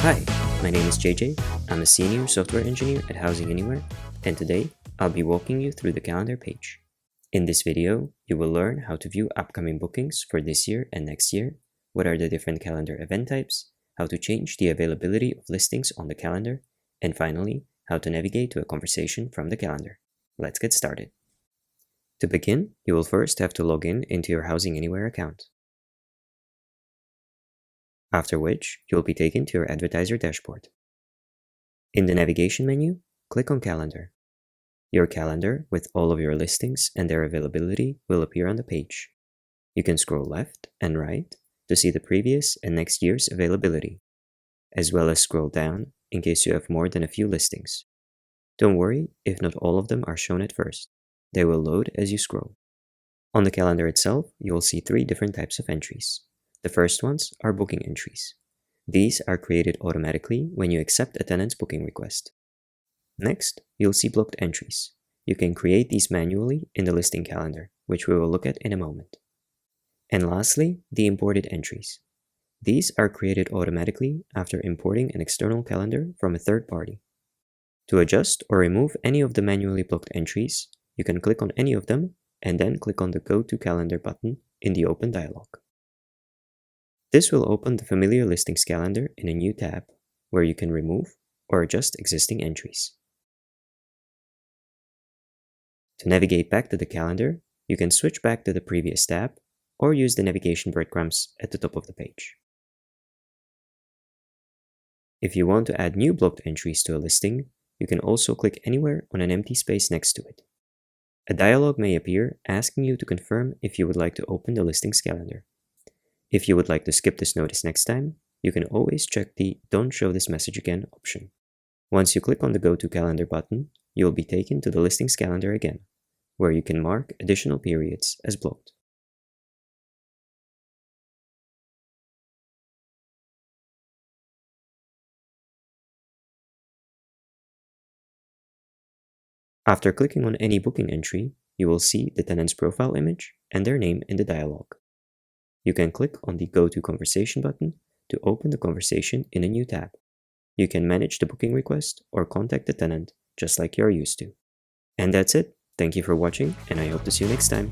Hi, my name is JJ. I'm a senior software engineer at HousingAnywhere, and today I'll be walking you through the calendar page. In this video, you will learn how to view upcoming bookings for this year and next year, what are the different calendar event types, how to change the availability of listings on the calendar, and finally, how to navigate to a conversation from the calendar. Let's get started. To begin, you will first have to log in into your HousingAnywhere account. After which, you'll be taken to your advertiser dashboard. In the navigation menu, click on Calendar. Your calendar with all of your listings and their availability will appear on the page. You can scroll left and right to see the previous and next year's availability, as well as scroll down in case you have more than a few listings. Don't worry if not all of them are shown at first. They will load as you scroll. On the calendar itself, you will see three different types of entries. The first ones are booking entries. These are created automatically when you accept a tenant's booking request. Next, you'll see blocked entries. You can create these manually in the listing calendar, which we will look at in a moment. And lastly, the imported entries. These are created automatically after importing an external calendar from a third party. To adjust or remove any of the manually blocked entries, you can click on any of them and then click on the Go to Calendar button in the Open dialog. This will open the familiar listings calendar in a new tab, where you can remove or adjust existing entries. To navigate back to the calendar, you can switch back to the previous tab or use the navigation breadcrumbs at the top of the page. If you want to add new blocked entries to a listing, you can also click anywhere on an empty space next to it. A dialog may appear asking you to confirm if you would like to open the listings calendar. If you would like to skip this notice next time, you can always check the Don't Show This Message Again option. Once you click on the Go to Calendar button, you will be taken to the listings calendar again, where you can mark additional periods as blocked. After clicking on any booking entry, you will see the tenant's profile image and their name in the dialog. You can click on the Go to Conversation button to open the conversation in a new tab. You can manage the booking request or contact the tenant just like you're used to. And that's it. Thank you for watching, and I hope to see you next time.